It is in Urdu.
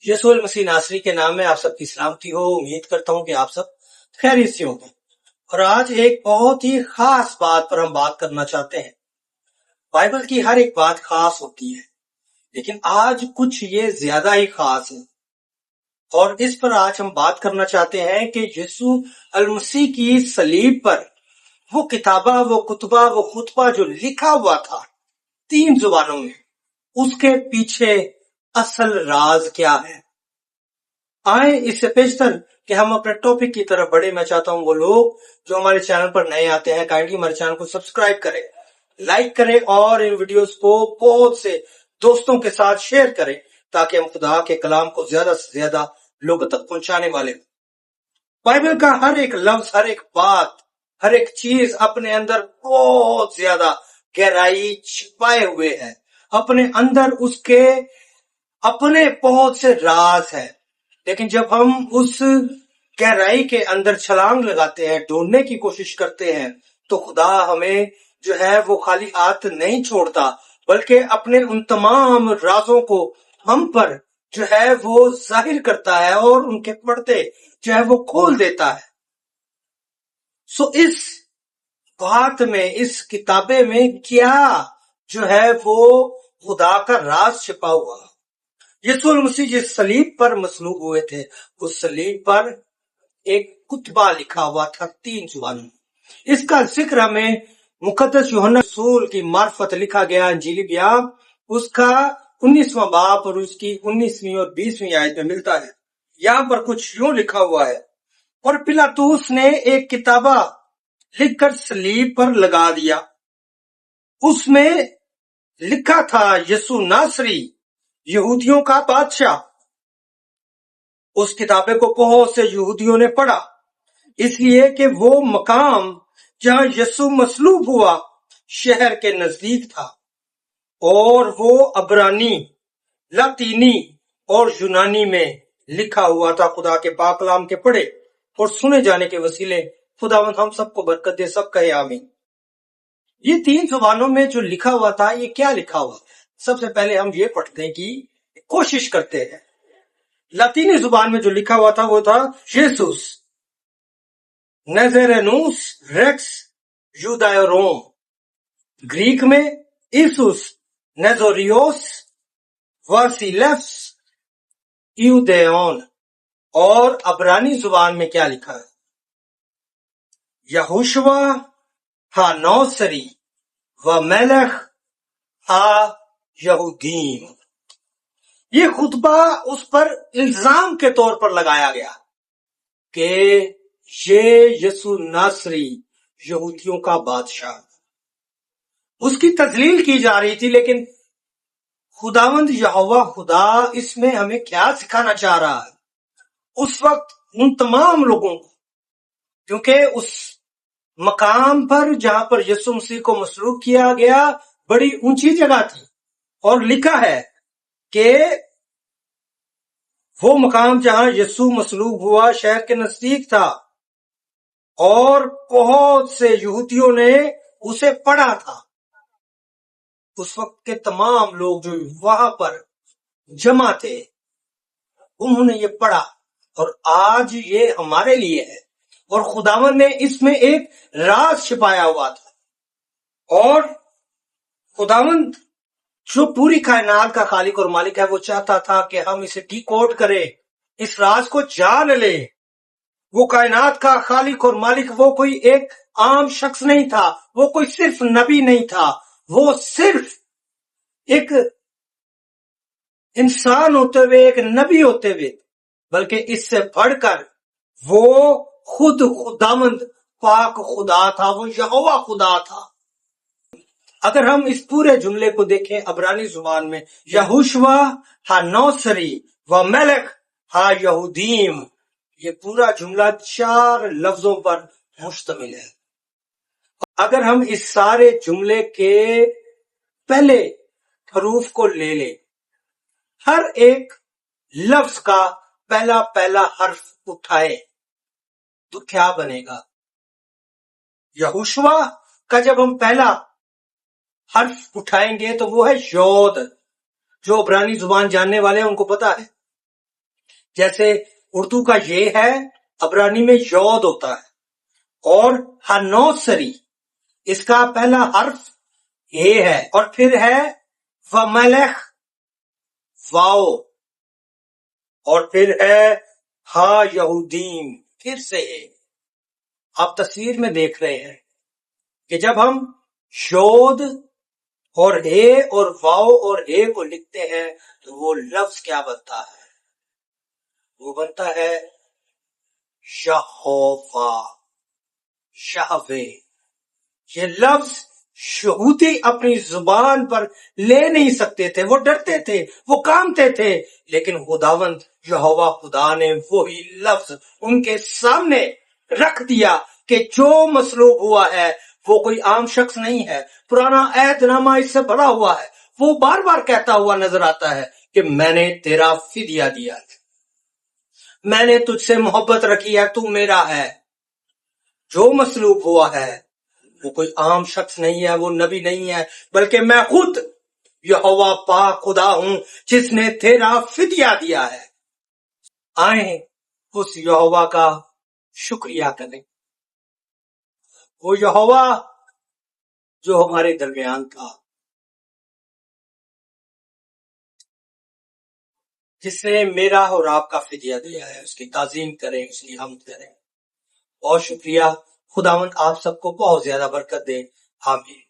یسوع المسیح ناصری کے نام میں آپ سب کی سلامتی ہو۔ امید کرتا ہوں کہ آپ سب خیریت سے ہوں گے، اور آج ایک بہت ہی خاص بات پر ہم بات کرنا چاہتے ہیں۔ بائبل کی ہر ایک بات خاص ہوتی ہے، لیکن آج کچھ یہ زیادہ ہی خاص ہے، اور اس پر آج ہم بات کرنا چاہتے ہیں کہ یسوع المسیح کی صلیب پر وہ کتابہ، وہ کتبہ، وہ خطبہ جو لکھا ہوا تھا 3 زبانوں میں، اس کے پیچھے اصل راز کیا ہے۔ آئیں اس سے پیشتر کہ ہم اپنے ٹاپک کی طرف بڑھے، میں چاہتا ہوں وہ لوگ جو ہمارے چینل پر نئے آتے ہیں کائنڈلی ہمارے چینل کو سبسکرائب کریں، لائک کریں، اور ان ویڈیوز کو بہت سے دوستوں کے ساتھ شیئر کریں تاکہ ہم خدا کے کلام کو زیادہ سے زیادہ لوگوں تک پہنچانے والے ہوں۔ بائبل کا ہر ایک لفظ، ہر ایک بات، ہر ایک چیز اپنے اندر بہت زیادہ گہرائی چھپائے ہوئے ہے، اپنے اندر اس کے اپنے بہت سے راز ہے۔ لیکن جب ہم اس گہرائی کے اندر چھلانگ لگاتے ہیں، ڈھونڈنے کی کوشش کرتے ہیں، تو خدا ہمیں جو ہے وہ خالی ہاتھ نہیں چھوڑتا، بلکہ اپنے ان تمام رازوں کو ہم پر جو ہے وہ ظاہر کرتا ہے، اور ان کے پردے جو ہے وہ کھول دیتا ہے۔ اس بات میں، اس کتابے میں کیا جو ہے وہ خدا کا راز چھپا ہوا۔ یسوع المسیح جس صلیب پر مصلوب ہوئے تھے، اس صلیب پر ایک کتبہ لکھا ہوا تھا 3 زبانوں میں۔ اس کا ذکر ہمیں مقدس یوحنا رسول کی معرفت لکھا گیا انجیلی بیان، اس کا 19واں باب اور اس کی 19ویں اور 20ویں آیت میں ملتا ہے۔ یہاں پر کچھ یوں لکھا ہوا ہے، اور پلاطوس نے ایک کتابہ لکھ کر صلیب پر لگا دیا، اس میں لکھا تھا یسوع ناصری، یہودیوں کا بادشاہ۔ اس کتابے کو بہت سے یہودیوں نے پڑھا، اس لیے کہ وہ مقام جہاں یسوع مصلوب ہوا شہر کے نزدیک تھا، اور وہ عبرانی، لاطینی اور یونانی میں لکھا ہوا تھا۔ خدا کے پاک کلام کے پڑھے اور سنے جانے کے وسیلے خداوند ہم سب کو برکت دے، سب کہے آمین۔ یہ 3 زبانوں میں جو لکھا ہوا تھا، یہ کیا لکھا ہوا؟ سب سے پہلے ہم یہ پڑھنے کی کوشش کرتے ہیں۔ لاطینی زبان میں جو لکھا ہوا تھا وہ تھا یسوس نزرینوس ریکس یودائروم، گریک میں ایسوس نیزوریوس واسیلس ایودیون، اور عبرانی زبان میں کیا لکھا ہے؟ یہوشوا ہا نوسری و ملخ ہا یہودیم۔ یہ خطبہ اس پر الزام کے طور پر لگایا گیا کہ یہ یسوع ناصری یہودیوں کا بادشاہ، اس کی تذلیل کی جا رہی تھی۔ لیکن خداوند یہوہ خدا اس میں ہمیں کیا سکھانا چاہ رہا ہے؟ اس وقت ان تمام لوگوں کو، کیونکہ اس مقام پر جہاں پر یسوع مسیح کو مصلوب کیا گیا بڑی اونچی جگہ تھی، اور لکھا ہے کہ وہ مقام جہاں یسوع مصلوب ہوا شہر کے نزدیک تھا، اور بہت سے یہودیوں نے اسے پڑھا تھا۔ اس وقت کے تمام لوگ جو وہاں پر جمع تھے، انہوں نے یہ پڑھا، اور آج یہ ہمارے لیے ہے، اور خداوند نے اس میں ایک راز چھپایا ہوا تھا، اور خداوند جو پوری کائنات کا خالق اور مالک ہے، وہ چاہتا تھا کہ ہم اسے ڈی کوڈ کریں، اس راز کو جان لیں۔ وہ کائنات کا خالق اور مالک وہ کوئی ایک عام شخص نہیں تھا، وہ کوئی صرف نبی نہیں تھا، وہ صرف ایک انسان ہوتے ہوئے، ایک نبی ہوتے ہوئے، بلکہ اس سے بڑھ کر وہ خود خداوند پاک خدا تھا، وہ یہوہ خدا تھا۔ اگر ہم اس پورے جملے کو دیکھیں عبرانی زبان میں، یہوشوا ہا نوسری و ملک ہا یہودیم، یہ پورا جملہ 4 لفظوں پر مشتمل ہے۔ اگر ہم اس سارے جملے کے پہلے حروف کو لے لیں، ہر ایک لفظ کا پہلا حرف اٹھائے تو کیا بنے گا؟ یہوشوا کا جب ہم پہلا حرف اٹھائیں گے تو وہ ہے یود، جو عبرانی زبان جاننے والے ہیں ان کو پتا ہے۔ جیسے اردو کا یہ ہے، عبرانی میں یود ہوتا ہے، اور ہنوسری اس کا پہلا حرف یہ ہے، اور پھر ہے وملخ واو، اور پھر ہے ہا یہودیم پھر سے ہے۔ آپ تصویر میں دیکھ رہے ہیں کہ جب ہم یود اور اے اور واو اور اے کو لکھتے ہیں تو وہ لفظ کیا بنتا ہے؟ وہ بنتا ہے یہوہ، یہوے۔ یہ لفظ یہودی اپنی زبان پر لے نہیں سکتے تھے، وہ ڈرتے تھے، وہ کامتے تھے، لیکن خداوند یہوہ خدا نے وہی لفظ ان کے سامنے رکھ دیا کہ جو مصلوب ہوا ہے وہ کوئی عام شخص نہیں ہے۔ پرانا عہد نامہ اس سے بھرا ہوا ہے، وہ بار بار کہتا ہوا نظر آتا ہے کہ میں نے تیرا فدیہ دیا ہے، میں نے تجھ سے محبت رکھی ہے، تو میرا ہے۔ جو مصلوب ہوا ہے وہ کوئی عام شخص نہیں ہے، وہ نبی نہیں ہے، بلکہ میں خود یہوہ پاک خدا ہوں جس نے تیرا فدیہ دیا ہے۔ آئیں اس یہوہ کا شکریہ کریں، وہ یہوہ جو ہمارے درمیان تھا، جس نے میرا اور آپ کا فدیہ دیا ہے، اس کی تعظیم کریں، اس کی حمد کریں۔ بہت شکریہ، خداوند آپ سب کو بہت زیادہ برکت دے، آمین۔